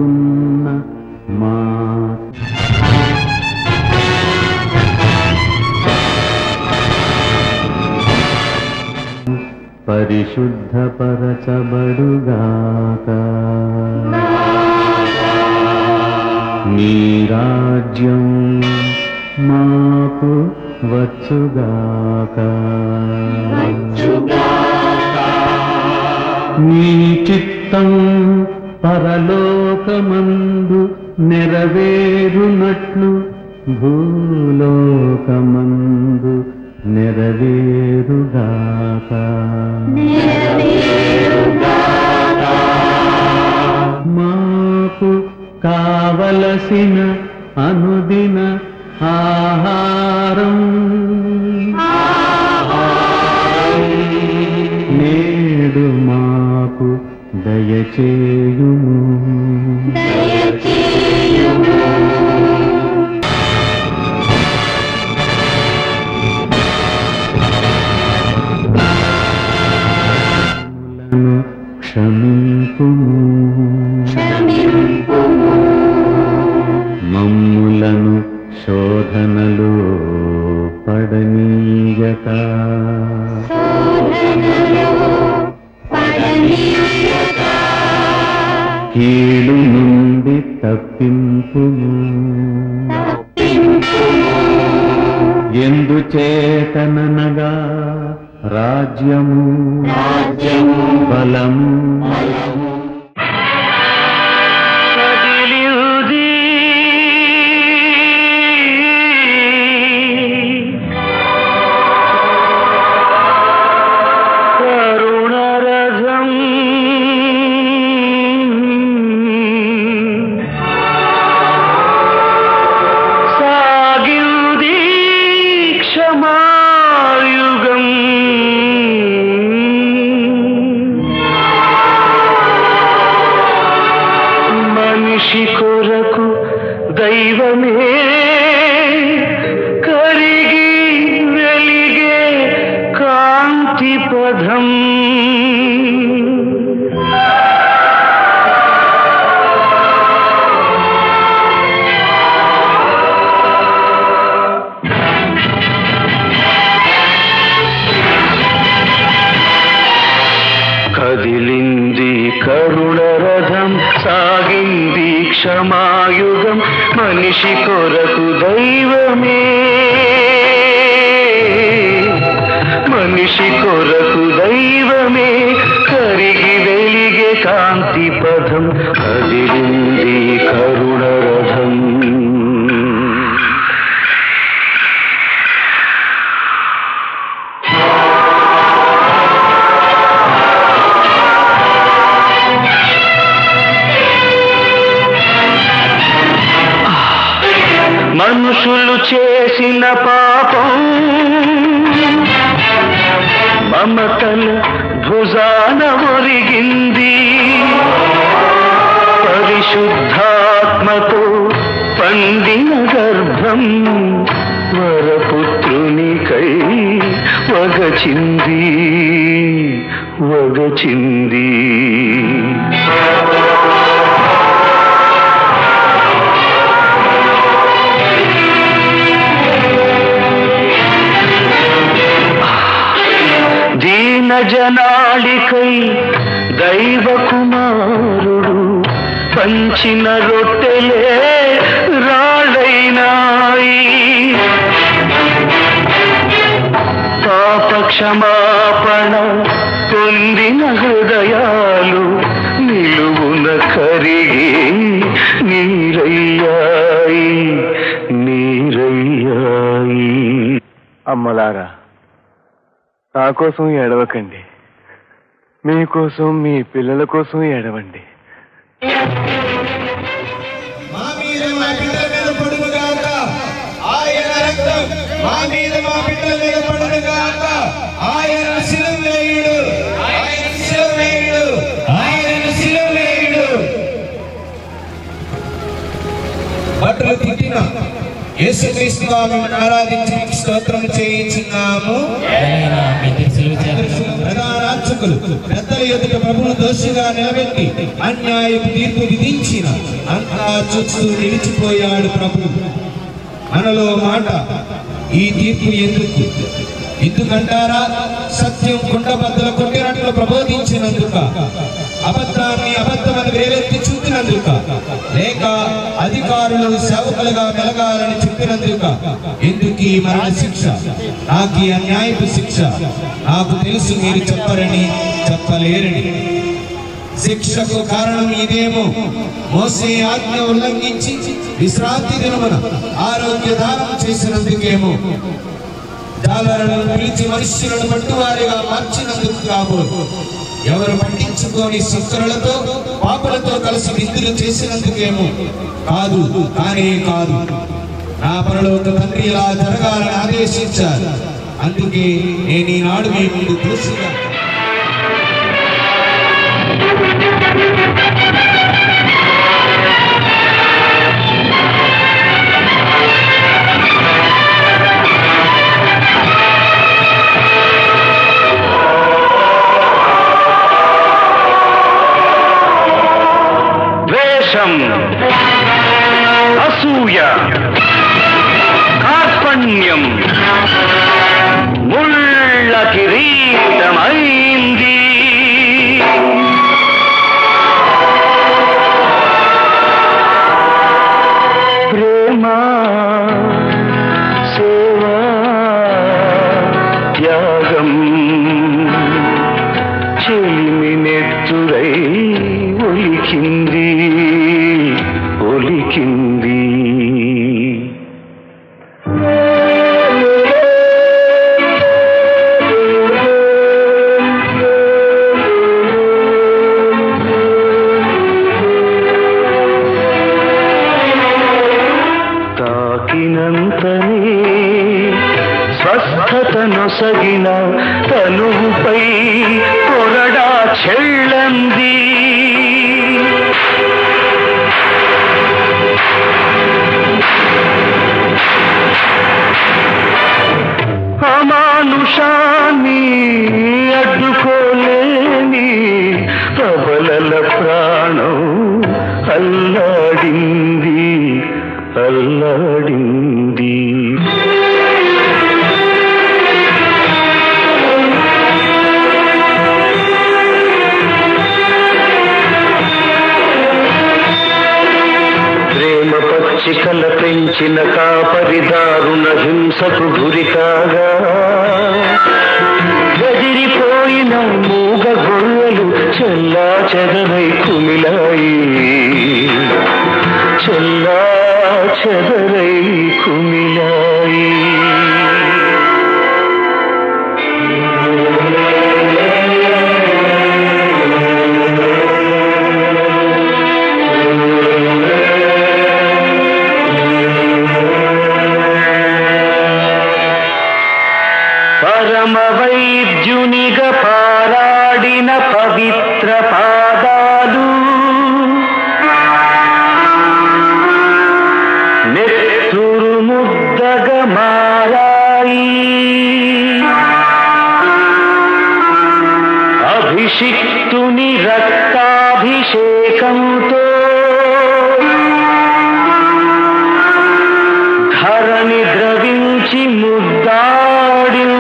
తోడున్న మా పరిశుద్ధపరచబడుగాక. నీ రాజ్యం మాకు వచ్చుగాక. నీ చిత్తం పరలోకమందు నెరవేరునట్లు భూలోకమందు నెరవేరుగాక. మాకు కావలసిన అనుదిన ఆహారం నేడు మాకు దయచేయుము. క్షమింపుము. మమ్ములను శోధనలో పడనీయక కీడు నుండి తప్పింపుము. ఎందుచేతననగా రాజ్యము బలము కొరకు దైవమే కరిగి వెలిగే కాంతి పదం. కదిలింది కరుణ రథం, సాగింది క్షమాయుగం, మనిషి కొరకు దైవమే, మనిషి కొరకు దైవమే కరిగి వెలిగే కాంతి పథం. కదిలింది కరుణ రథం. మనుషులు చేసిన పాపం మమతల భుజాన ఒరిగింది. పరిశుద్ధాత్మతో పండిన గర్భం వరపుత్రునికై వగచింది, వగచింది. జనాళికై దైవ కుమారుడు పంచిన రొట్టెలే రాళ్ళైనాయి. పాప క్షమాపణ పొందిన హృదయాలు నిలువున కరిగి నీరయ్యాయి, నీరయ్యాయి. అమ్మలారా, నా కోసం ఏడవకండి, మీకోసం మీ పిల్లల కోసం ఏడవండి. మా మీద మా పిల్లల మీద పడునుగాక, ఆయన రక్తం మా మీద మా పిల్లల మీద పడునుగాక. ఆయన శిలువ వేయుడు, ఆయన శిలువ వేయుడు, ఆయన శిలువ వేయుడు. బట్టలు తిట్టిన యేసుక్రీస్తు నామమున ఆరాధించి స్తోత్రం చేయించున్నాము. ప్రధాన శాసకులు పెద్దల ఎదుట ప్రభువును దోషిగా నిలబెట్టి అన్యాయపు తీర్పు విధించిన అంతా చూస్తూ నిలిచిపోయాడు ప్రభువు. మనలో మాట, ఈ తీర్పు ఎందుకంటారా? సత్యం కుండబద్దలు కొట్టినట్లు ప్రబోధించినందుక, అబద్ధాన్ని అబద్ధమని వేలెత్తి చూపినందుక, లేక అధికారులు సేవకులుగా మెలగాలని చెప్పినందుక? ఎందుకు ఈ మరణ శిక్ష? నాకు ఈ అన్యాయపు శిక్ష? నాకు తెలుసు మీరు చెప్పరని, చెప్పలేరని. శిక్షకు కారణం ఇదేమో. మోసే ఆజ్ఞ ఉల్లంఘించి విశ్రాంతి దినమున ఆరోగ్య దానం చేసినందుకేమో. జాలరులను పిలిచి మనుష్యులను పట్టువారిగా మార్చినందుకు కాబోలు. ఎవరు పట్టించుకొని శుక్రులతో పాపులతో కలిసి విందులు చేసినందుకేమో. కాదు, కానే కాదు. నా పరలోక తండ్రి ఇలా జరగాలని ఆదేశించారు. అందుకే నేను ఈనాడు మీ ముందు దోషిగా అసూయ, కార్పణ్యం ముళ్ళ కిరీటమైంది. ప్రేమ, సేవ, త్యాగం చెలిమినెత్తురై ఒలికింది. తాకినంతనే స్వస్థతనొసగిన తనువుపై కొరడా చెళ్ళంది. అమానుషాన్ని అడ్డుకోలేని ప్రబలల ప్రాణం అల్లాడింది, అల్లాడింది. ప్రేమ పచ్చికల పెంచిన కాపరిదారుణ హింసకు గురి కాగా గదిరిపోయిన మూగ గొర్రెలు చెల్లా చెదరై కుమిలాయి, చెల్లా చెదరై కుమిలాయి. పరమ వైద్యునిగా పారాడిన పవిత్ర పాదాలు నెత్తురు ముద్దగా మారాయి. అభిషిక్తుని రక్తాభిషేకంతో ధరణి ద్రవించి ముద్దాడింది.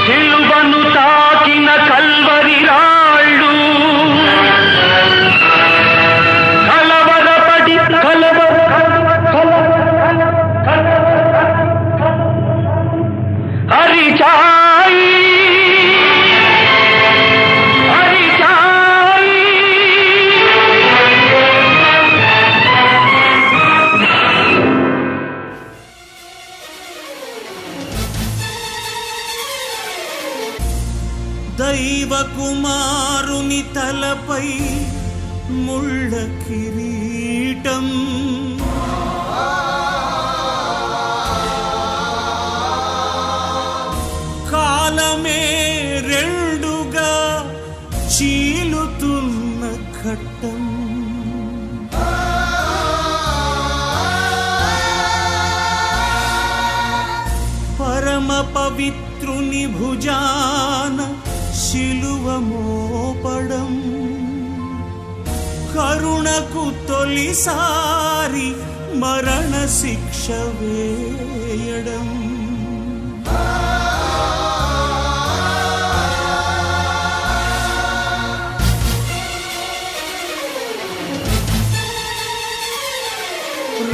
సిలువను తాకిన కల్వరి రాళ్ళు కలవరపడి హరిచాయి, హరిచాయి. దైవ కుమారుని తలపై ముళ్ళ కిరీటం, ఘట్టం. పరమ పవిత్రుని భుజాన శిలువ మోపడం, కరుణకు తొలిసారి మరణ శిక్ష వేయడం.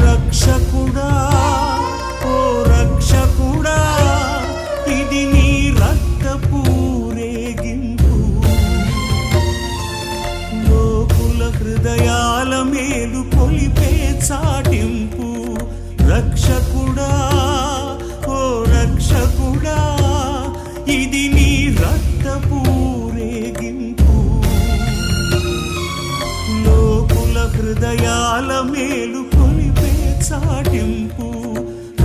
రక్షకుడా ఓ రక్షకుడా, ఇది నీ రక్తపు ఊరేగింపు. లోకుల హృదయాల మేలు కొలిపే చాటింపు. రక్షకుడా ఓ రక్షకుడా, ఇది నీ రక్తపు ఊరేగింపు. లోకుల హృదయాల మేలు కొలిపే చాటింపు.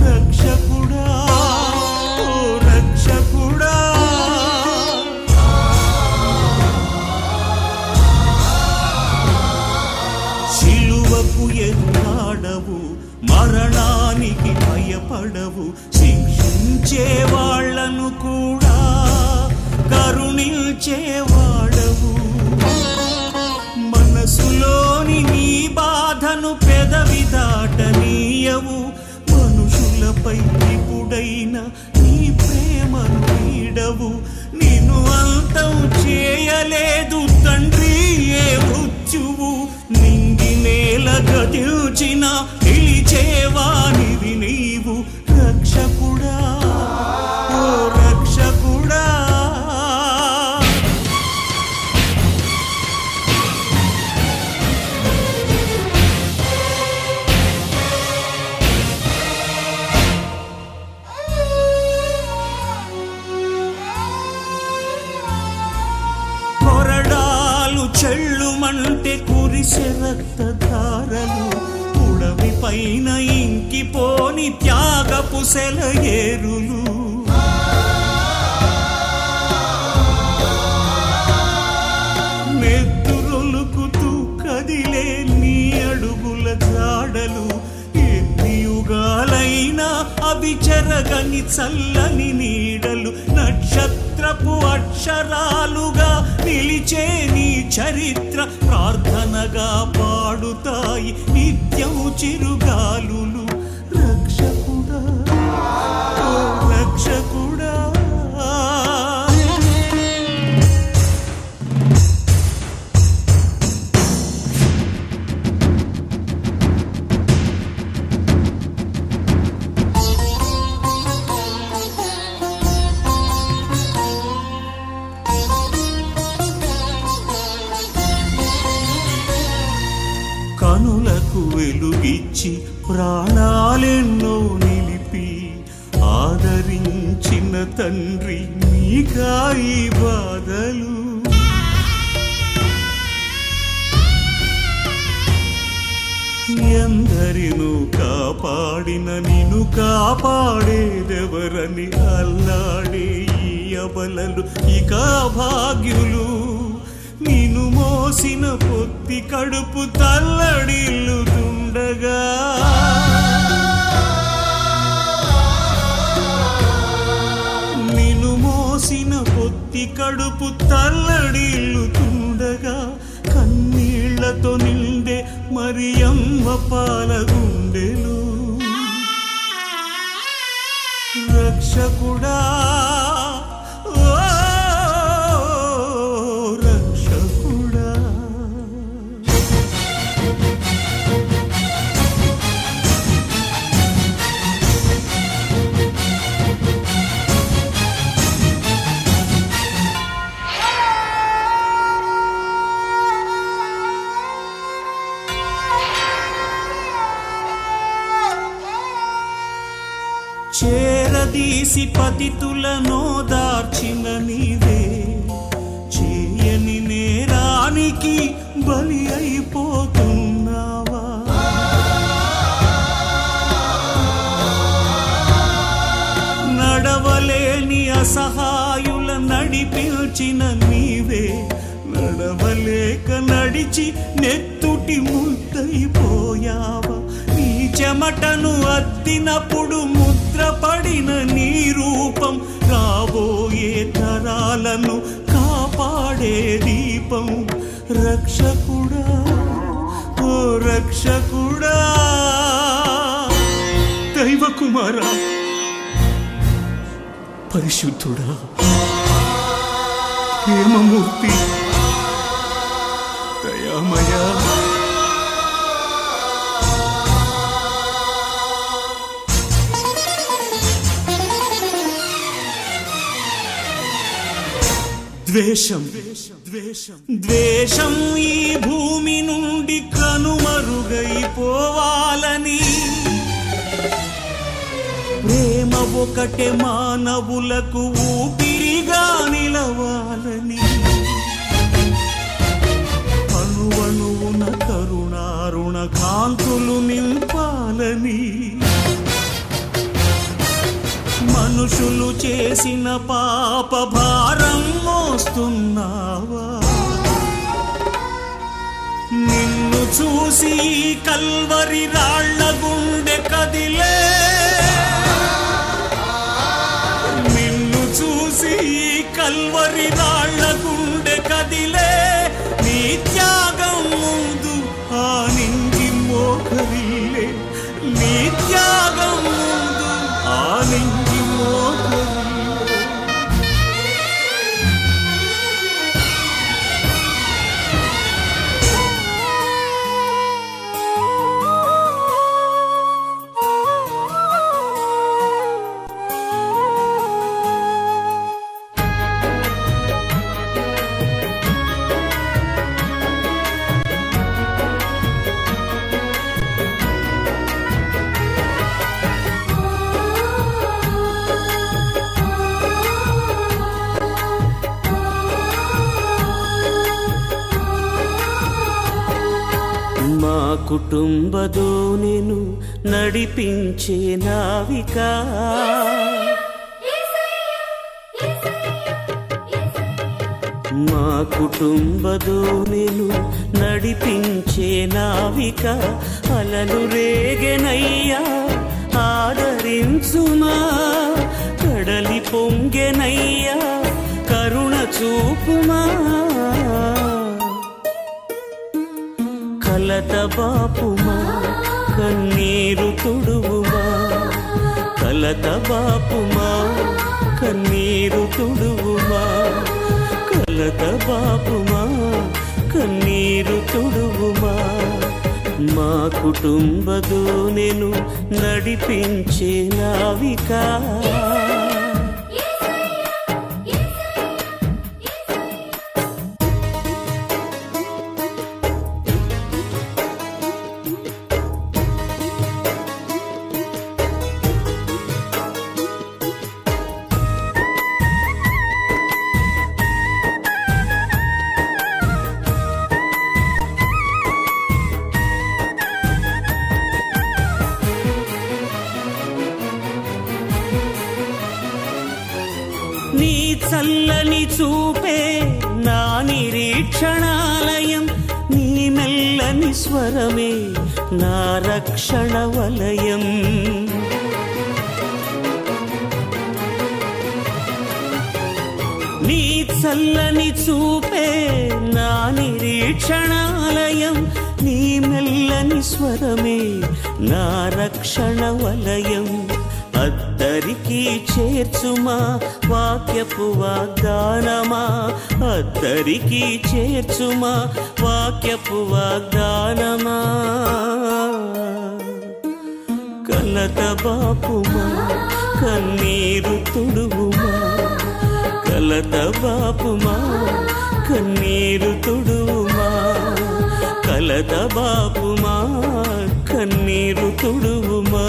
రక్షకుడా ఓ రక్షకుడా, శిలువకు ఎన్నాడవు, మరణానికి భయపడవు. శిక్షించే వాళ్లను కూడా కరుణించేవాడవు. మనసులోని నీ బాధను పెదవి దాటనీయవు. మనుషులపై ఇప్పుడైనా నీ ప్రేమను వీడవు. నిన్ను అంతం చేయలేదు తండ్రి ఏ మృత్యువు. నింగి నేల గతిల్చిన నిలిచేవానివి నీవు. రక్షకుడా ఓ రక్షకుడా, చెళ్ళుమంటే కురిసే రక్తధారలు. ఉడవి పైన ఇంకిపోని త్యాగపు సెలయేరులు. నెత్తురొలుకుతూ కదిలే నీ అడుగుల జాడలు. ఎన్ని యుగాలైనా అవి చెరగని చల్లని నీడలు. నక్షత్రపు అక్షరాలుగా నిలిచే నీ చరిత్ర. ప్రార్థనగా పాడుతాయి నిత్యం చిరుగాలులు. రక్షకుడా ఓ రక్షకుడా, కనులకు వెలుగిచ్చి ప్రాణాలెన్నో నిలిపి ఆదరించిన తండ్రి నీకాయి బాధలు. ఎందరినూ కాపాడిన నిన్ను కాపాడేదెవరని అల్లాడే ఈ అబలలు ఇక భాగ్యులు. నిన్ను మోసిన పొత్తి కడుపు తల్లడిల్లుతుండగా, నిన్ను మోసిన పొత్తి కడుపు తల్లడిల్లుతుండగా, కన్నీళ్లతో నిండే మరియమ్మ పాల గుండెలు. రక్షకుడా చేరదీసి పతితులను దార్చిన నీవే. చేయని నేరానికి బలి అయిపోతున్నావా? నడవలేని అసహాయుల నడిపించిన నీవే. నడవలేక తడిచి నెత్తుటి ముద్దయిపోయావా? నీ చెమటను అద్దినప్పుడు ముద్రపడిన నీ రూపం రాబోయే తరాలను కాపాడే దీపం. రక్షకుడా ఓ రక్షకుడా, దైవకుమారా, పరిశుద్ధుడా, ప్రేమమూర్తి, దయామయా, ద్వేషం ద్వేషం ఈ భూమి నుండి కనుమరుగైపోవాలని, ప్రేమ ఒకటే మానవులకు ఊపిరిగా నిలవాలని, అణువణువున కరుణారుణ కాంతులు నింపాలని, మనుషులు చేసిన పాప భారం మోస్తున్నావా? నిన్ను చూసి కల్వరి రాళ్ల గుండె కదిలే, నిన్ను చూసి కల్వరి రాళ్ల గుండె కదిలే. నీ త్యాగం ముందు ఆనింగి మోకరిల్లే, నీ త్యాగం ముందు ఆనింగి మోకరిల్లే. మా కుటుంబదో నేను నడిపించే నావిక, మా కుటుంబదో నేను నడిపించే నావిక. అలలు రేగెనయ్యా ఆదరించుమా, కడలి పొంగెనయ్యా కరుణ చూపుమా. కలత బాపుమా కన్నీరు తుడువుమా, కలత బాపుమా కన్నీరు తుడువుమా, కలత బాపుమా కన్నీరు తుడువుమా. మా కుటుంబదో నేను నడిపించే నావిక. నీ చల్లని చూపే నా నిరీక్షణాలయం, నీ మెల్లని స్వరమే నా రక్షణ వలయం. నీ చల్లని చూపే నా నిరీక్షణాలయం, నీ మెల్లని స్వరమే నా రక్షణ వలయం. అద్దరికి చేర్చుమా వాక్యపు వాగ్దానమా, అద్దరికి చేర్చుమా వాక్యపు వాగ్దానమా. కలత బాపుమా కన్నీరు తుడువుమా, కలత బాపుమా కన్నీరు తుడువుమా, కలత బాపుమా కన్నీరు తుడువుమా.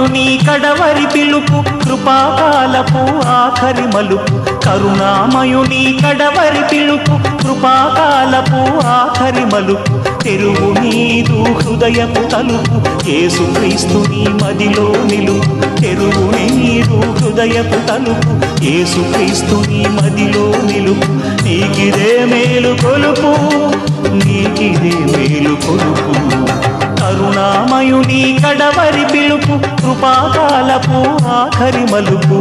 కరుణామయుని కడవరి పిలుపు కృపాకాలపు ఆఖరి మలుపు కరుణామయుని కడవరి పిలుపు కృపాకాలపు ఆఖరి మలుపు తెరువు నీదు హృదయపు తలుపు యేసుక్రీస్తుని మదిలో నిలుపు తెరువు నీదు హృదయపు తలుపు యేసుక్రీస్తుని మదిలో నిలుపు నీకిదే మేలు కొలుపు నీకిదే మేలు కొలుపు కరుణామయుని కడవరి పిలుపు కృపాకాలపు ఆఖరి మలుపు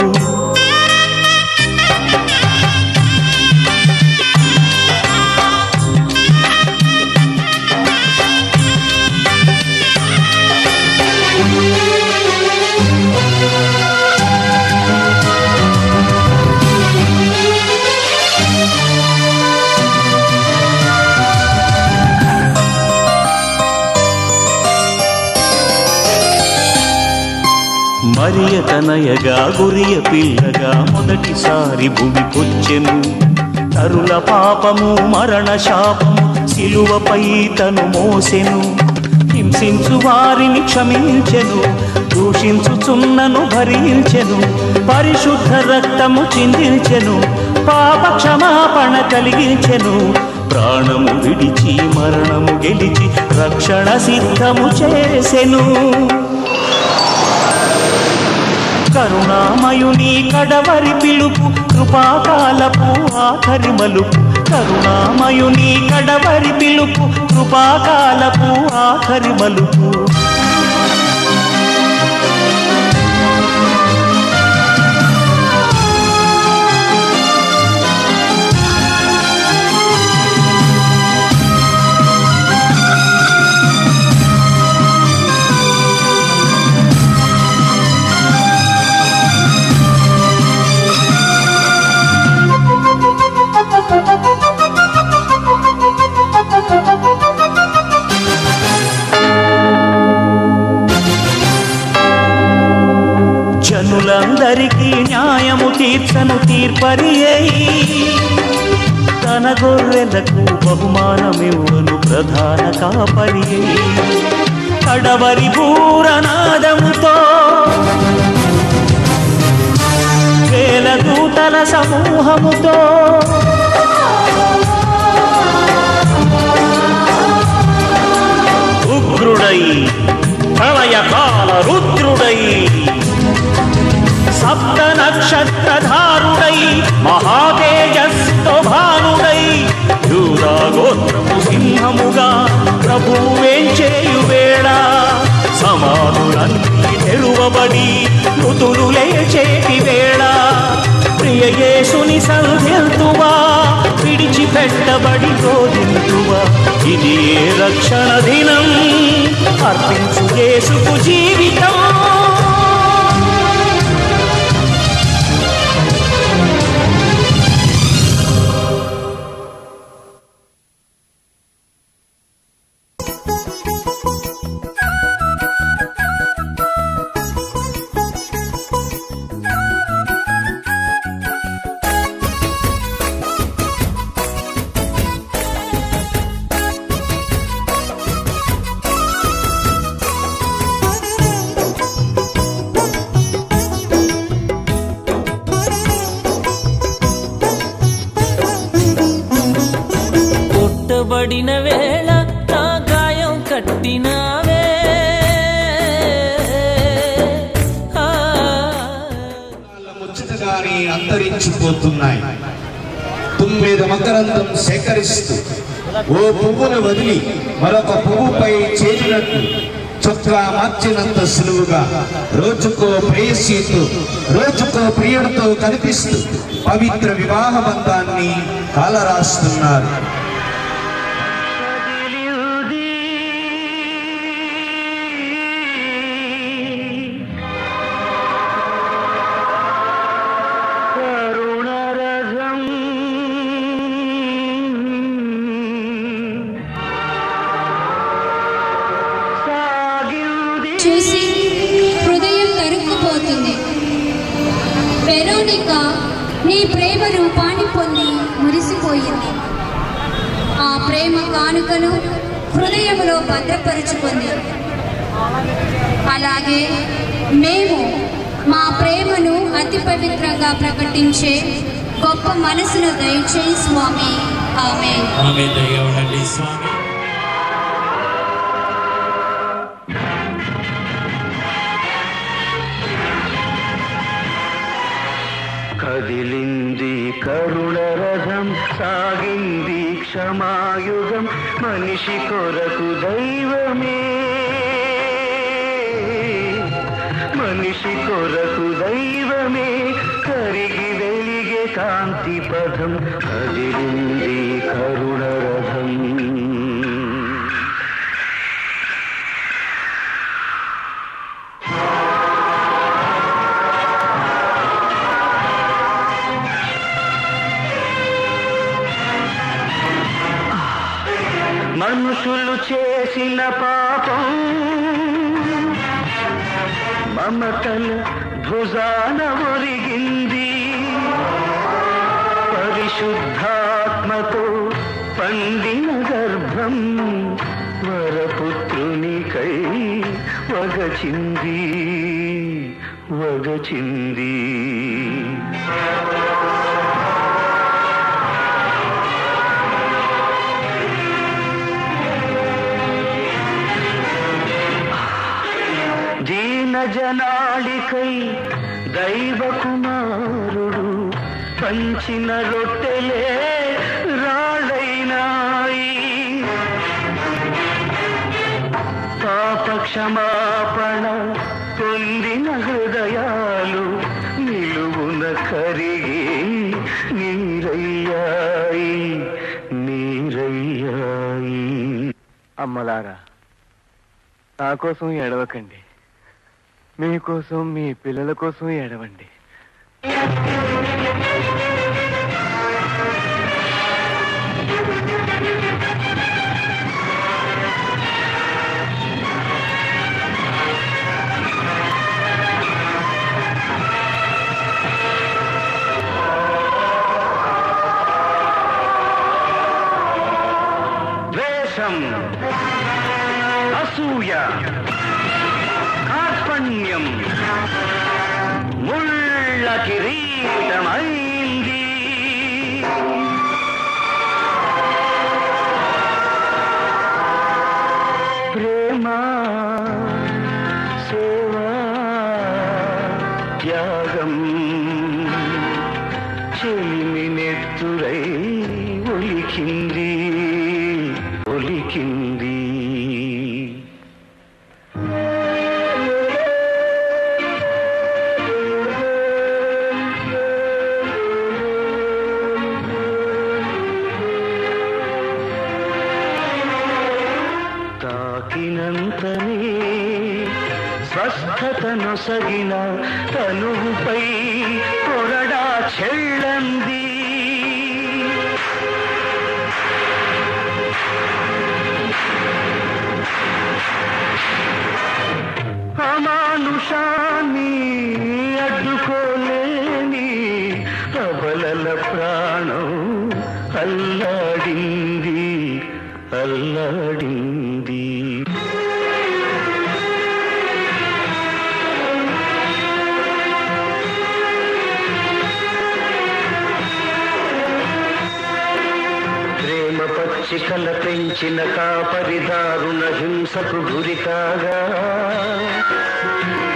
మరియ తనయగా గురియ పిల్లగా మొదటిసారి భూమికొచ్చెను తరుల పాపము మరణ శాపము సిలువపై తను మోసెను హింసించు వారిని క్షమించెను దూషించుచున్నను భరించెను పరిశుద్ధ రక్తము చిందించెను పాప క్షమాపణ కలిగించెను ప్రాణము విడిచి మరణము గెలిచి రక్షణ సిద్ధము చేసెను కరుణామయుని కడవరి పిలుపు కృపాకాలపు ఆఖరి మలుపు కరుణామయుని కడవరి పిలుపు కృపాకాలపు ఆఖరి మలుపు జనులందరికీ న్యాయము తీర్చను తీర్పరి అయి తన గొర్రెలకు బహుమానమివ్వను ప్రధాన కాపరి అయి కడవరి పూరనాదముతో వేల దూతల సమూహముతో ఉగ్రుడై ప్రళయకాల రుద్రుడై సప్త నక్షత్రధారుడై మహాతేజస్తో భానుడై యూదా గోత్రము సింహముగా ప్రభువు వేంచేయు వేళ సమాధులన్నీ తెరువబడి మృతులు లేచేటి వేళ ప్రియ యేసుని సంధ్యంతువా విడిచిపెట్టబడి రోధింతువా ఇది ఏ రక్షణ దినం అర్పించు యేసుకు జీవితం పడిన వేళ నా గాయం కట్టినావే ముచ్చటగానే అంతరించిపోతున్నాయి. తుమ్మెద మకరందం సేకరిస్తూ ఓ పువ్వును వదిలి మరొక పువ్వుపై చేరినట్టు చొక్కా మార్చినంత సులువుగా రోజుకో ప్రేయసీతో రోజుకో ప్రియుడితో కనిపిస్తూ పవిత్ర వివాహ బంధాన్ని కాలరాస్తున్నారు. చూసి హృదయం తరుక్కుపోతుంది. వెరోనికా నీ ప్రేమ రూపాన్ని పొంది మురిసిపోయింది. ఆ ప్రేమ కానుకను హృదయంలో భద్రపరుచుకుంది. అలాగే మేము మా ప్రేమను అతి పవిత్రంగా ప్రకటించే గొప్ప మనసును దయచేయి స్వామి. ఆమేన్. ఆమేన్. దయగా ఉండండి స్వామి. కదిలింది కరుణ రథం, సాగింది క్షమాయుగం, మనిషి కొరకు దైవమే, మనిషి కొరకు దైవమే, కరిగి వెలిగే కాంతి పథం, కదిలింది కరుణ రథం. మనుషులు చేసిన పాపం మమతల భుజాన ఒరిగింది, పరిశుద్ధాత్మతో పండిన గర్భం వరపుత్రునికై వగచింది, వగచింది. దీన జనాళికై దైవ కుమారుడు పంచిన రొట్టెలే రాళ్ళైనాయి, పాప క్షమాపణ పొందిన హృదయాలు నిలువున కరిగి నీరయ్యాయి, నీరయ్యాయి. అమ్మలారా, నా కోసం ఏడవకండి, మీకోసం మీ పిల్లల కోసం ఏడవండి. ద్వేషం, అసూయ, కార్పణ్యం ముళ్ళ కిరీటమైంది, ప్రేమ, సేవా, త్యాగం చెలిమినెత్తురై ఒలికింది, ఒలికింది. తాకినంతనే స్వస్థతను సగిన తనువుపై కొరడా చెళ్ళంది, అమానుషాన్ని అడ్డుకోలేని అబలల ప్రాణం అల్లాడింది, అల్లాడింది. ప్రేమ పచ్చికల పెంచిన కాపరిదారుణ హింసకు గురి కాగా,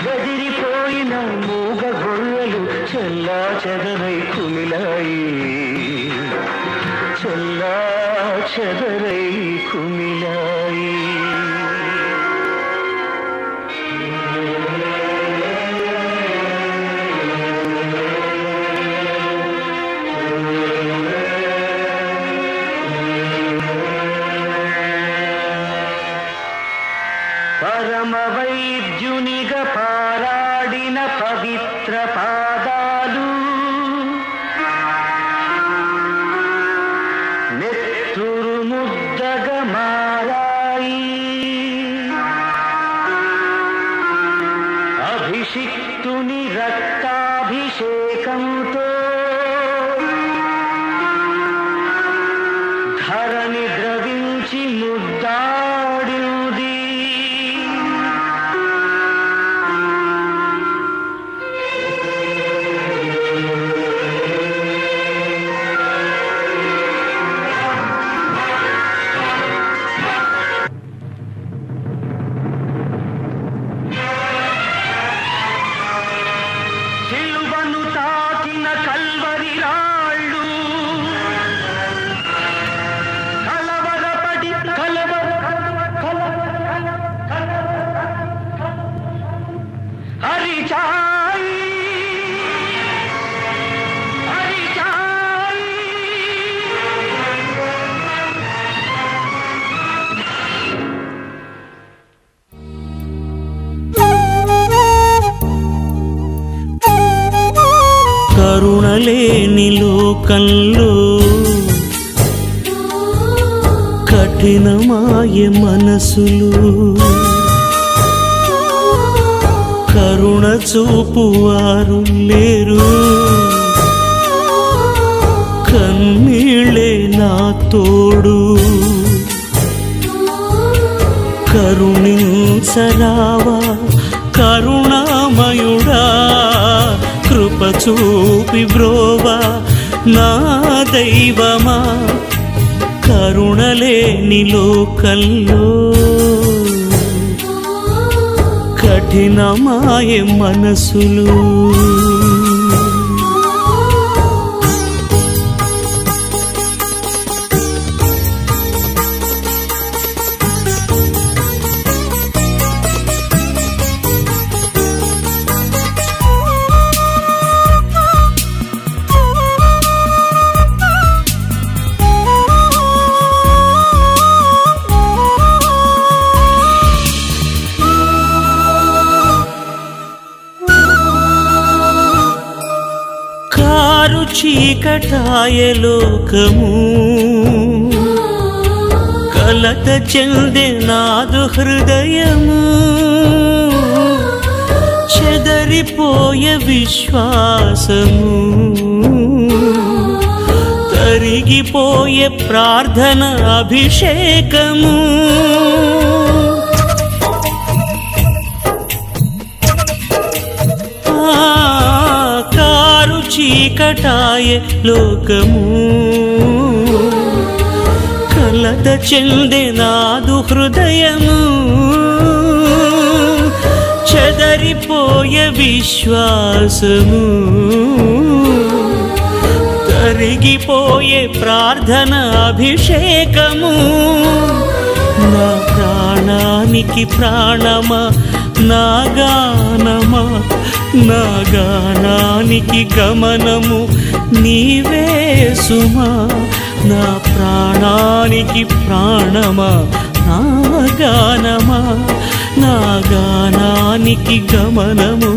గదిరిపోయిన మూగ గొర్రెలు చెల్లా చెదరై కుమిలాయి, చెల్లా చెదరై కుమిలాయి. పరమ వైద్యునిగా పారాడిన పవిత్ర పాదాలు, నెత్తురు ముద్దగా మారాయి, అభిషిక్తుని రక్తాభిషేకంతో ధరణి ద్రవించి ముద్దాడింది, కరుణలేని లోకంలో కఠినమాయ మనసులు కరుణ చూపువారు లేరు కన్నీళ్ళే నా తోడు కరుణించరావా కరుణామయుడా కృప చూపి బ్రోవా నా దైవమా కరుణలేని లోకంలో కఠినమాయ మనసులు చీకటాయ లోకము కలత చెందే నాదు హృదయము చెదరిపోయే విశ్వాసము తరిగిపోయే ప్రార్థన అభిషేకము చీకటాయ లోకము కలత చెందే నాదు హృదయము చెదరిపోయే విశ్వాసము తరిగిపోయే ప్రార్థన అభిషేకము నా ప్రాణానికి ప్రాణమా నా గానమా నా గానానికి గమనము నీవే సుమా నా ప్రాణానికి ప్రాణమా నా గానమా నా గానానికి గమనము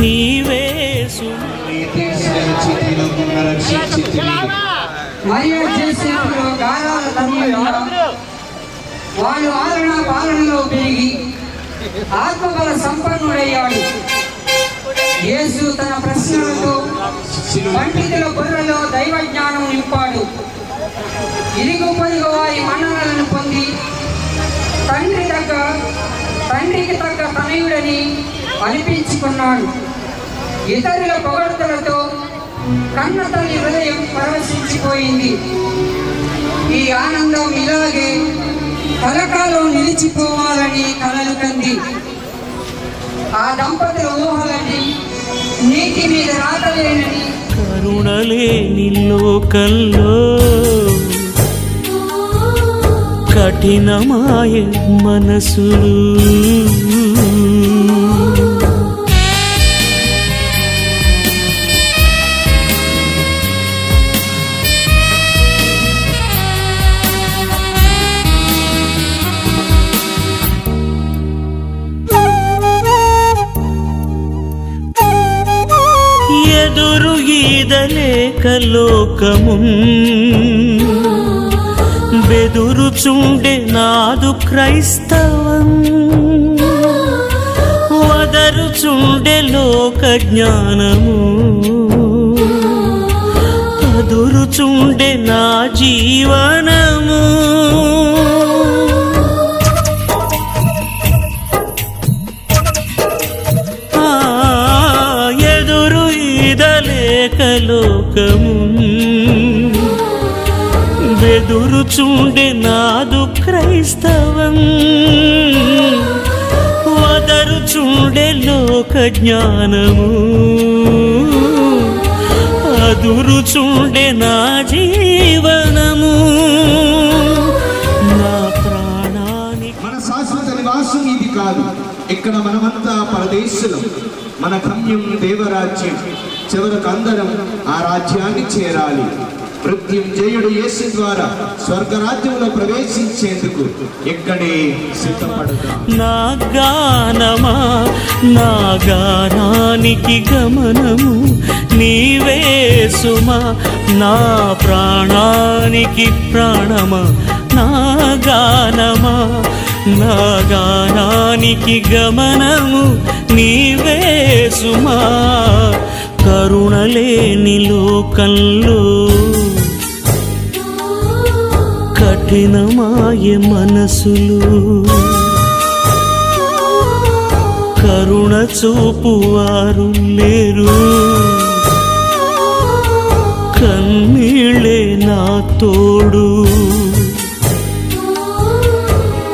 నీవే సుమా వాళ్ళు ఆలన పాలనలో పెరిగి ఆత్మబల సంపన్నుడయ్యాడు. యేసు తన ప్రశ్నలతో పండితుల బుర్రలో దైవ జ్ఞానం నింపాడు. ఇరుగు పొరుగు వారి మన్ననలను పొంది తండ్రికి తగ్గ తనయుడని అనిపించుకున్నాడు. ఇతరుల పొగడ్తలతో కన్న తల్లి హృదయం పరవశించిపోయింది. ఈ ఆనందం ఇలాగే కలకాలం నిలిచిపోవాలని కలలు కంది. ఆ దంపతుల ఊహలని నీటి మీద రాతలేనని కరుణలేని లోకంలో కఠినమాయ మనసులు ఎదురు ఈదలేక లోకము బెదురుచుండే నాదు క్రైస్తవం వదరుచుండే లోక జ్ఞానము అదురుచుండే నా జీవనము లోకము బెదురుచుండే నాదు క్రైస్తవం వదరుచుండే లోక జ్ఞానము అదురుచుండే నా జీవనము నా ప్రాణానికి. మన శాశ్వత నివాసం ఇది కాదు. ఇక్కడ మనమంతా పరదేశులం. మన గమ్యం దేవరాజ్యం. చివరకు అందరం ఆ రాజ్యాన్ని చేరాలి. మృత్యుంజయుడు యేసు ద్వారా స్వర్గరాజ్యంలో ప్రవేశించేందుకు ఇక్కడే సిద్ధపడదా. నా గానమా నా గానానికి గమనము నీవే సుమా, నా ప్రాణానికి ప్రాణమా నా గానమా, నా గానానికి గమనము నీవే సుమా. కరుణలేని లోకంలో కఠినమాయ మనసులు, కరుణ చూపువారు లేరు, కన్నీళ్ళే నా తోడు.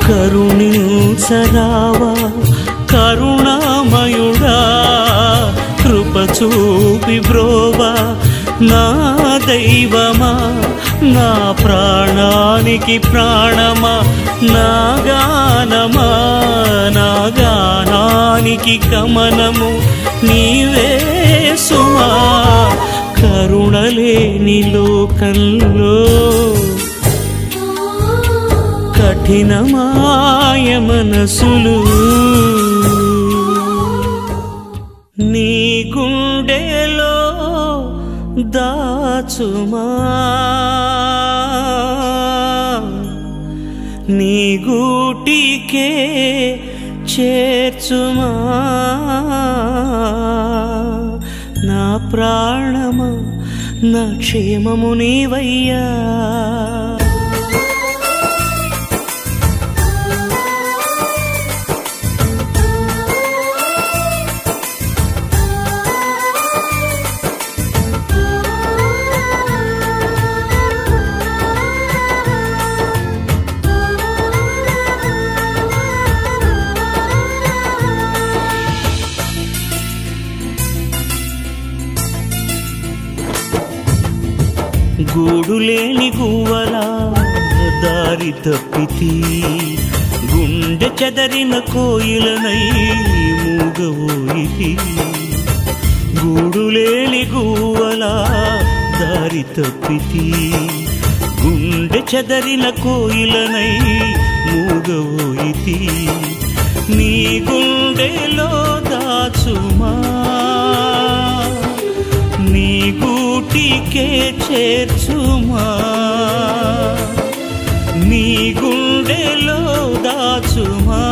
కరుణించరావా కరుణామయుడా, కృప చూపి బ్రోవా నా దైవమా, నా ప్రాణానికి ప్రాణమా నా గానమా, నా గానానికి గమనము నీవే సుమా. కరుణలేని లోకంలో కఠినమాయ మనసులు, నీ గుండెలో దాచుమా, నీ గూటికే చేర్చుమా. నా ప్రాణమా నా క్షేమము నీవయ్యా. గూడులేని గువ్వలా దారి తప్పితి, గుండె చెదరిన కోయిలనై మూగవోయితి. గూడులేని గువ్వలా దారి తప్పితి, గుండె చెదరిన కోయిలనై మూగవోయితి. నీ గుండెలో దాచుమా, నీ గూటికే చేర్చుమా. నీ గుండెలో దాచుమా,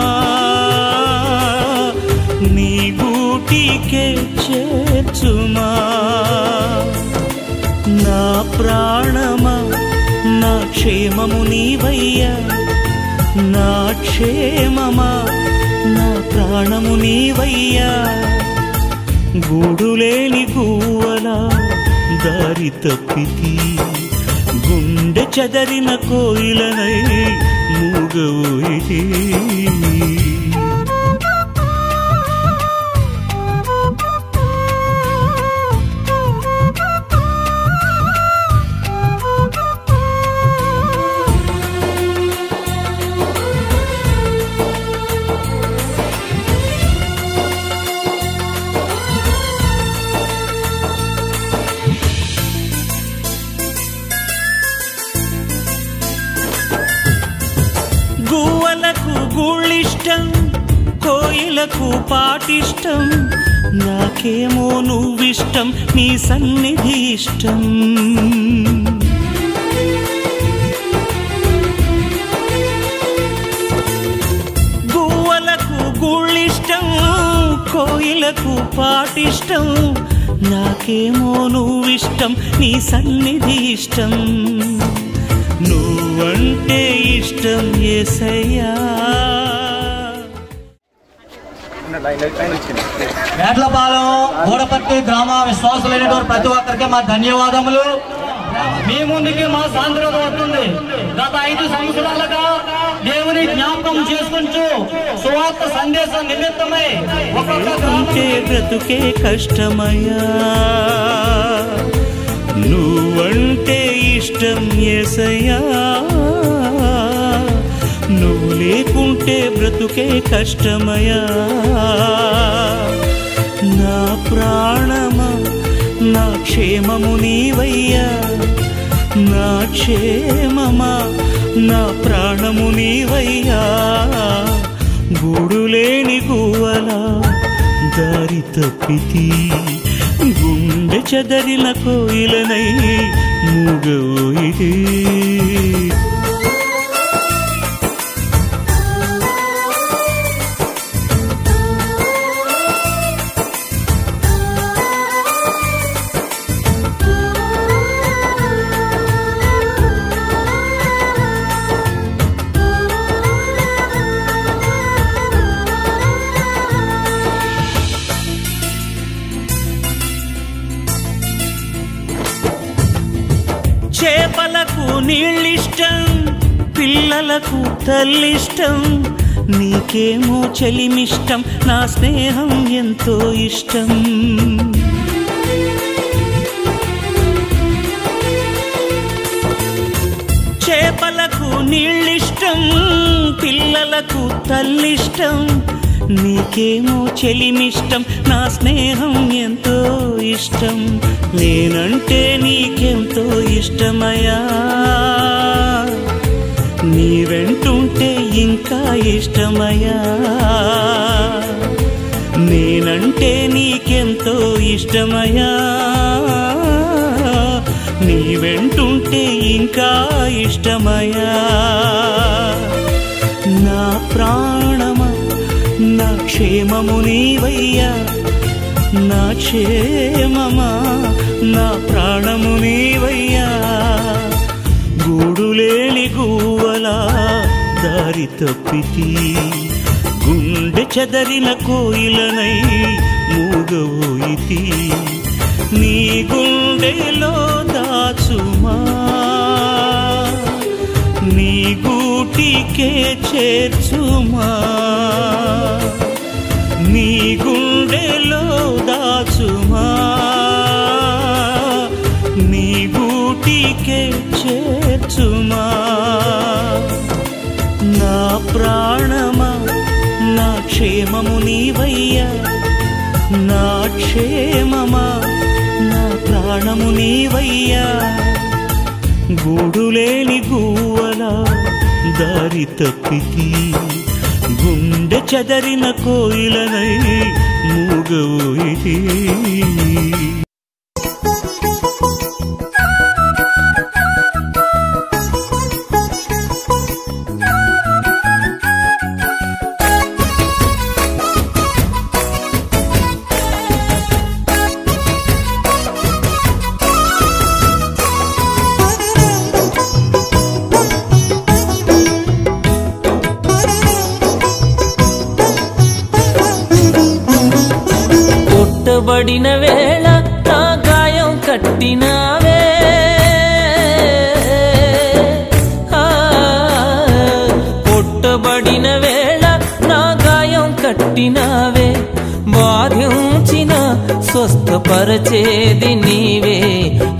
నీ గూటికే చేర్చుమా. నా ప్రాణమా నా క్షేమము నీవయ్యా, నా క్షేమమా నా ప్రాణము నీవయ్యా. గూడులేని గువ్వలా దారి తప్పితి, గుండె చెదరిన కోయిలనై మూగవోయితి. గువ్వలకు గూళ్ళిష్టం, కోయిలకు పాటిష్టం, నాకేమో నువ్విష్టం, నీ సన్నిధి ఇష్టం. గువ్వలకు గూళ్ళిష్టం, కోయిలకు పాటిష్టం, నాకేమో నువ్విష్టం, నీ సన్నిధి ఇష్టం. నువ్వంటే ఇష్టం యేసయ్యా. మేట్లపాలెం గోడపట్టి గ్రామ విశ్వాసులైనటువంటి ప్రతి ఒక్కరికి మా ధన్యవాదములు. మీ ముందుకి మా సాంద్రత వస్తుంది. గత 5 సంవత్సరాలుగా దేవుని జ్ఞాపకం చేసుకుంటూ సువార్త సందేశం నిమిత్తమై బ్రతుకే కష్టమయ్యా, నువ్వంటే ఇష్టం యేసయ్యా. నువ్వు లేకుంటే బ్రతుకే కష్టమయ్యా. నా ప్రాణమా నా క్షేమము నీవయ్యా, నా క్షేమమా నా ప్రాణము నీవయ్యా గూడులేని గువ్వలా దారి తప్పితి గుండె చెదరిన కోయిలనై మూగవోయితే చేపలకు నీళ్ళిష్టం పిల్లలకు తల్లిష్టం నీకేమో చెలిమిష్టం నా స్నేహం ఎంతో ఇష్టం చేపలకు నీళ్ళిష్టం పిల్లలకు తల్లిష్టం నీకేమో చెలిమిష్టం నా స్నేహం ఎంతో ఇష్టం నేనంటే నీకెంతో ఇష్టమయ్యా నీ వెంటుంటే ఇంకా ఇష్టమయ్యా నేనంటే నీకెంతో ఇష్టమయ్యా నీ వెంటుంటే ఇంకా ఇష్టమయ్యా నా ప్రాణమా నా క్షేమము నీవయ్యా నా క్షేమమా నా ప్రాణము నీవయ్యా గూడులేని గువ్వలా దారి తప్పితి గుండె చెదరిన కోయిలనై మూగవోయితి నీ గుండెలో దాచుమా నీ గూటికే చేర్చుమా నీ గుండెలో దాచుమా నీ గూటికే చేర్చుమా నా ప్రాణమా నా క్షేమము నీవయ్యా నా క్షేమమా నా ప్రాణము నీవయ్యా గూడులేని గువ్వలా దారి తప్పితి గుండె చెదరిన కోయిలనై మూగవోయితే కొట్టబడిన వేళ నా గాయం కట్టినావే కొట్టబడిన వేళ నా గాయం కట్టినావే బాధించిన స్వస్థపరచేది నీవే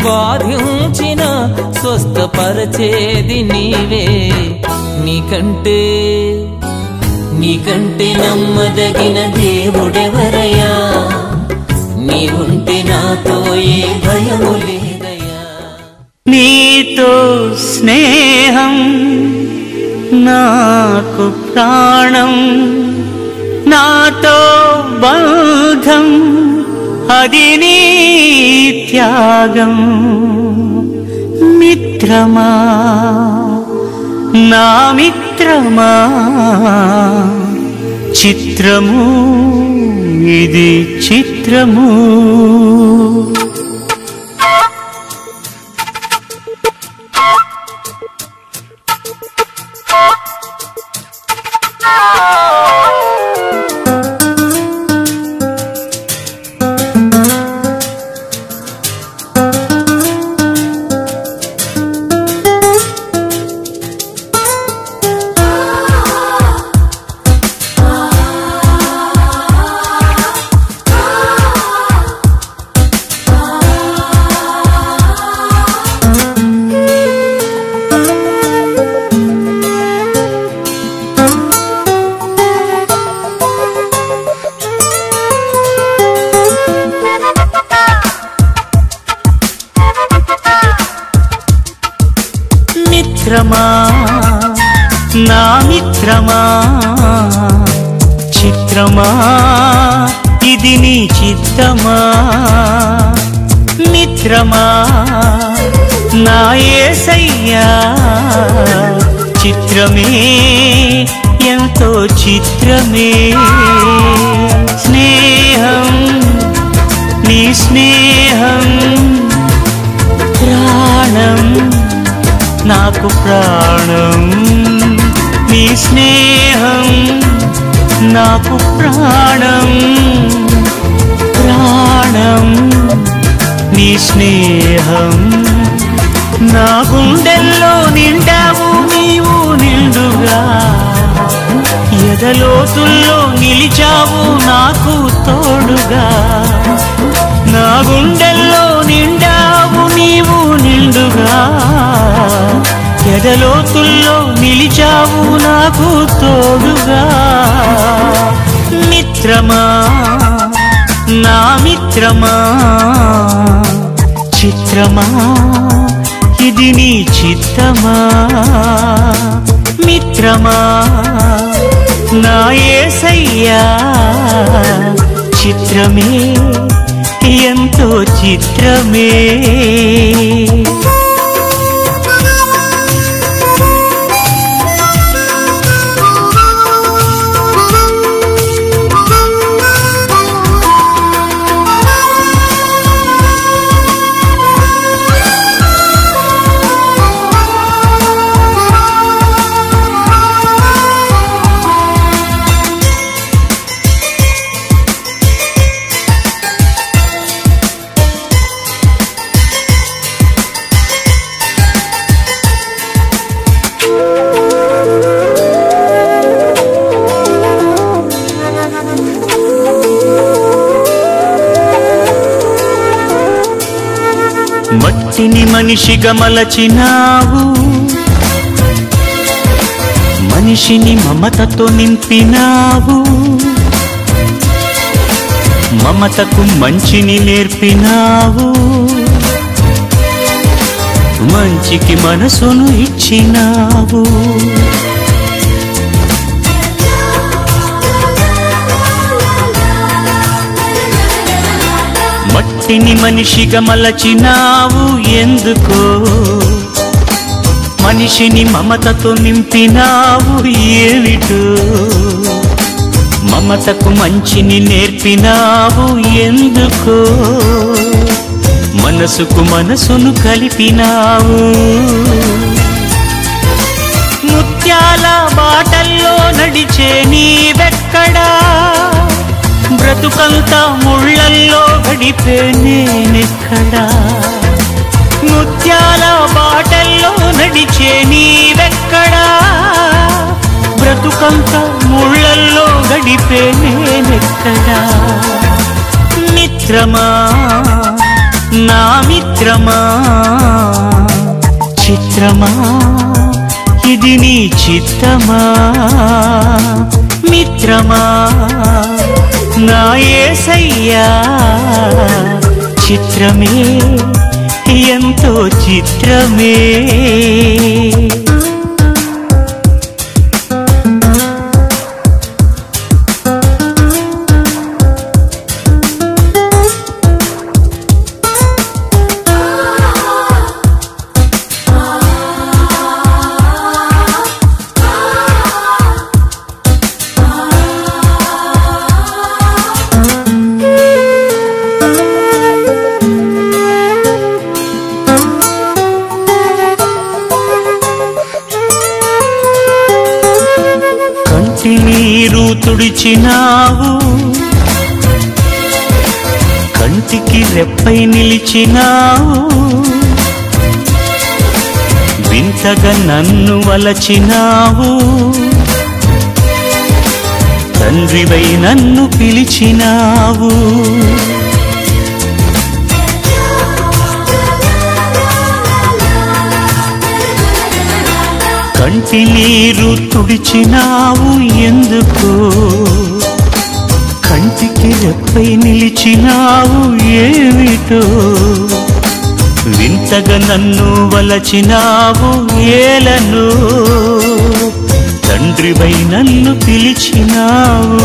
బాధించిన స్వస్థపరచేది నీవే నీకంటే నమ్మదగిన దేవుడెవరయ్యా నీవుంటే నాతో ఏ భయము లేదయ్యా నీతో స్నేహం నాకు ప్రాణం నాతో బంధం అది నీ త్యాగం మిత్రమా నా మిత్రమా చిత్రము ఇది చిత్రము మిత్రమా ఇది నీ చిత్తమా మిత్రమా నా యేసయ్యా చిత్రమే ఎంతో చిత్రమే స్నేహం నీ స్నేహం ప్రాణం నాకు ప్రాణం నీ స్నేహం నాకు ప్రాణం ప్రాణం నీ స్నేహం నా గుండెల్లో నిండావు నీవు నిండుగా ఎదలోతుల్లో నిలిచావు నాకు తోడుగా నా గుండెల్లో నిండావు నీవు నిండుగా ఎదలోతుల్లో నిలిచావు నాకు తోడుగా మిత్రమా నా మిత్రమా చిత్రమా ఇది నీ చిత్తమా మిత్రమా నా యేసయ్యా చిత్రమే ఎంతో చిత్రమే మట్టిని మనిషిగా మలచినావు మనిషిని మమతతో నింపినావు మమతకు మంచిని నేర్పినావు మంచికి మనసును ఇచ్చినావు మట్టిని మనిషిగా మలచినావు ఎందుకో మనిషిని మమతతో నింపినావు ఏమిటో మమతకు మంచిని నేర్పినావు ఎందుకో మనసుకు మనసును కలిపినావు ముత్యాల బాటల్లో నడిచే నీవెక్కడా బ్రతుకంతా ముళ్ళల్లో గడిపే నేనెక్కడా ముత్యాల బాటల్లో నడిచే నీవెక్కడా బ్రతుకంతా ముళ్ళల్లో గడిపే నేనెక్కడా మిత్రమా నా మిత్రమా చిత్రమా ఇది నీ చిత్తమా మిత్రమా నా యేసయ్యా చిత్రమే ఎంతో చిత్రమే నీరు తుడిచినావు కంటికి రెప్పై నిలిచినావు వింతగా నన్ను వలచినావు తండ్రివై నన్ను పిలిచినావు కంటి నీరు తుడిచినావు ఎందుకో కంటికి రెప్పై నిలిచినావు ఏమిటో వింతగా నన్ను వలచినావు ఏలను తండ్రివై నన్ను పిలిచినావు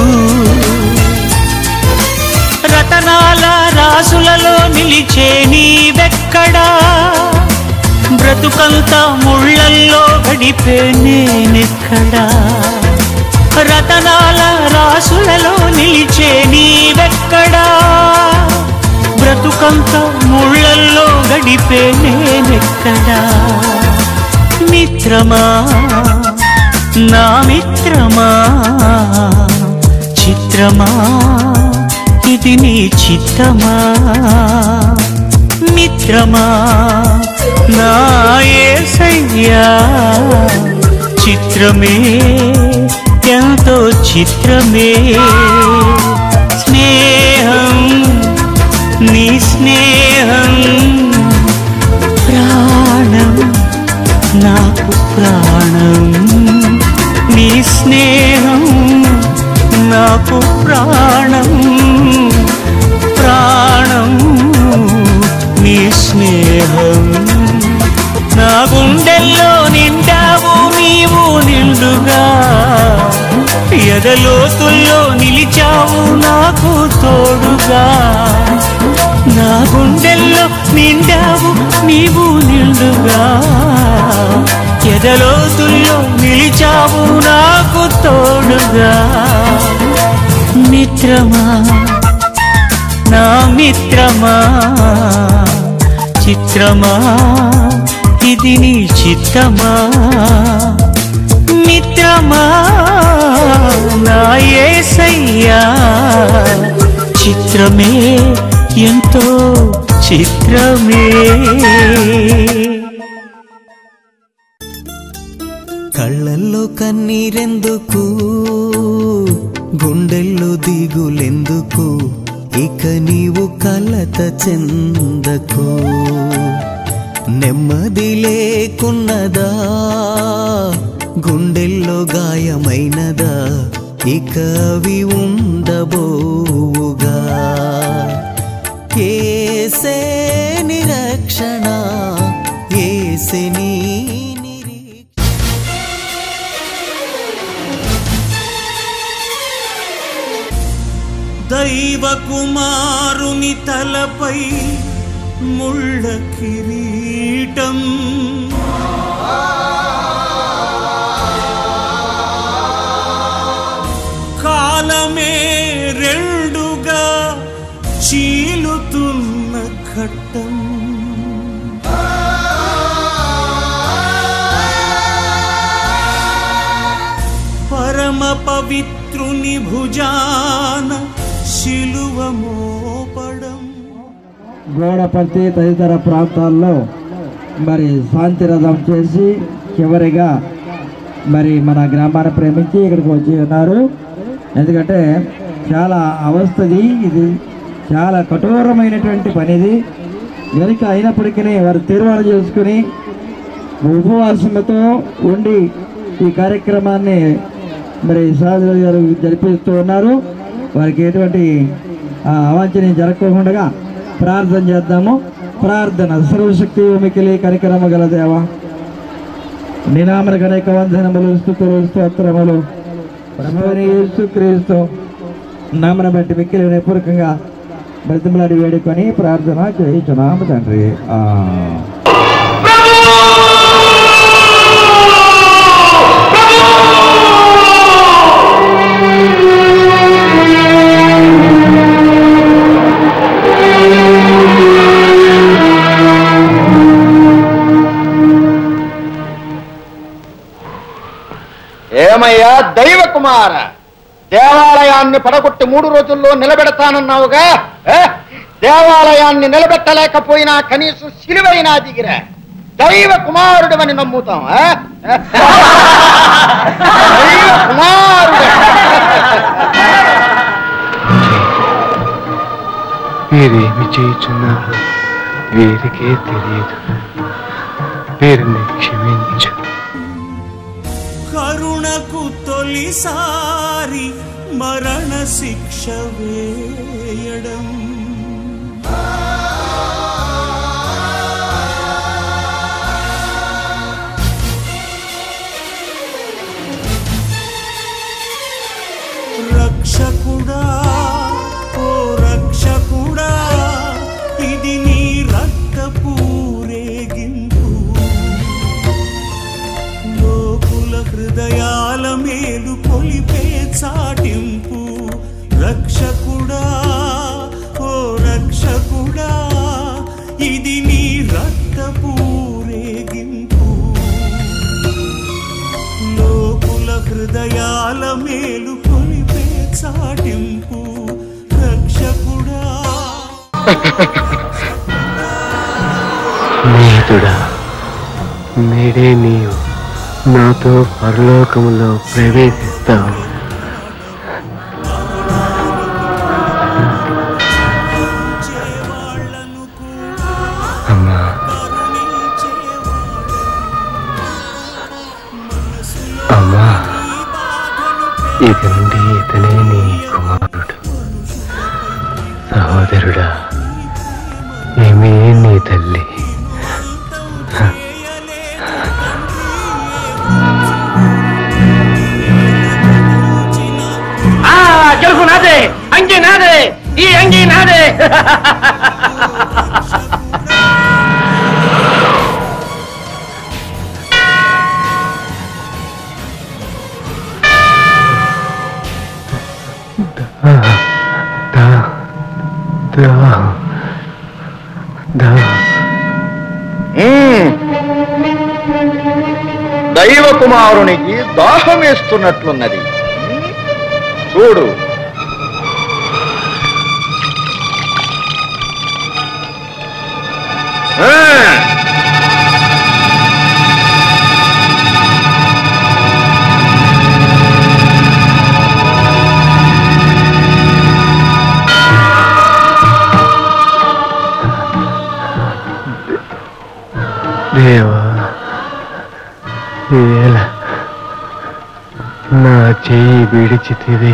బ్రతుకంతా ముళ్ళల్లో గడిపే నేనెక్కడా రతనాల రాసులలో నిలిచే నీవెక్కడా బ్రతుకంతా ముళ్ళల్లో గడిపే నేనెక్కడా మిత్రమా నా మిత్రమా చిత్రమా ఇది నీ చిత్తమా మిత్రమా నా యేసయ్యా చిత్రమే ఎంతో చిత్రమే స్నేహం నీ స్నేహం ప్రాణం నాకు ప్రాణం నీ స్నేహం నాకు ప్రాణం ప్రాణం నీ స్నేహం నా గుండెల్లో నిండావు నీవు నిండుగా ఎదలోతుల్లో నిలిచావు నాకు తోడుగా నా గుండెల్లో నిండావు నీవు నిండుగా ఎదలోతుల్లో నిలిచావు నాకు తోడుగా మిత్రమా నా మిత్రమా చిత్రమా ఇది నీ చిత్తమా మిత్రమా నా యేసయ్యా చిత్రమే ఎంతో చిత్రమే కళ్ళల్లో కన్నీరెందుకు గుండెల్లో దిగులెందుకు ఇక నీవు కలత చెందకు నెమ్మది లేకున్నదా గుండెల్లో గాయమైనదా ఇక అవి ఉండబోవుగా యేసే నిరక్షణ యేసే నీ దైవ కుమారుని తలపై ముళ్ళ కిరీటం కాలమే రెండుగా చీలుతున్న ఘట్టం పరమ పవిత్రుని భుజాన శిలువ మోపడం గోడపర్తి తదితర ప్రాంతాల్లో మరి శాంతి రథం చేసి చివరిగా మరి మన గ్రామాన్ని ప్రేమించి ఇక్కడికి వచ్చి ఉన్నారు. ఎందుకంటే చాలా అవస్థది, ఇది చాలా కఠోరమైనటువంటి పనిది కనుక అయినప్పటికీ వారు తీర్మానం చేసుకుని ఉపవాసంతో ఉండి ఈ కార్యక్రమాన్ని మరి సాధులు గారు జరిపిస్తూ ఉన్నారు. వారికి ఎటువంటి అవాంఛనీయం జరగకుండా ప్రార్థన చేద్దాము. ప్రార్థన. సర్వశక్తి మికిలి కనికరమ గల దేవా, నినామలకు అనేక వందనములు స్తుతులు స్తోత్రములు ప్రభువైన యేసుక్రీస్తు నామమును బట్టి మిక్కిలి వినయపూర్వకంగా బ్రతిమలాడి వేడుకొని ప్రార్థన చేయుచున్నాము తండ్రి. ఏమయ్యా దైవ కుమార, దేవాలయాన్ని పడగొట్టి 3 రోజుల్లో నిలబెడతానన్నావుగా, దేవాలయాన్ని నిలబెట్టలేకపోయినా కనీసం సిలువైనా దిగిరా. దైవ కుమారుడు అని నమ్ముతాం. దైవ కుమారుడు. వీరేమి చేయుచున్నారు వీరికే తెలియదు, వీరిని క్షమించు. కరుణకు తొలిసారి మరణ శిక్ష వేయడం, రక్షకుడా ఓ రక్షకుడా, ఇది నీ రక్తపు రేగింపు. రక్షకుడా ఓ రక్షకుడా ఇది నీ రక్తపూరేగింపు లోకుల హృదయాల మేలు కొలిపే చాటింపు రక్షకుడా స్నేహితుడా నేడే నీవు నాతో పరలోకములో ప్రవేశిస్తావు అమ్మా అమ్మా ఇక నుండి ఇతనే నీ కుమారుడు సహోదరుడా ఏమీ నీ తల్లి గెలుపు నాదే అంగి నాదే ఈ అంగి నాదే దైవ కుమారునికి దాహం వేస్తున్నట్లున్నది చూడు దేవా ఈవేళ నా చెయ్యి విడిచితివి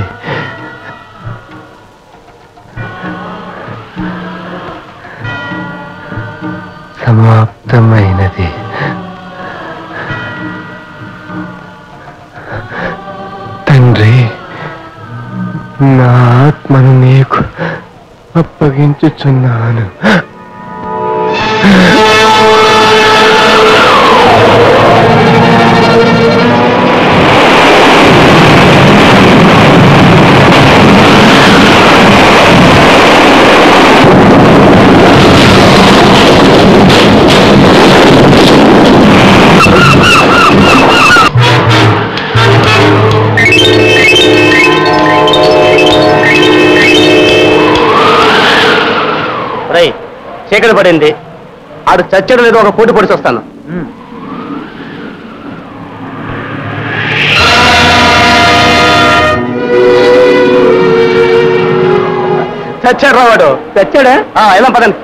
సమాప్తమైనది తండ్రి నా ఆత్మను నీకు అప్పగించుచున్నాను చీకటి పడింది ఆడు చచ్చడం లేదో ఒక పోటీ పొడిచి వస్తాను చచ్చాడు రావాడు చచ్చాడా ఎలా పదండి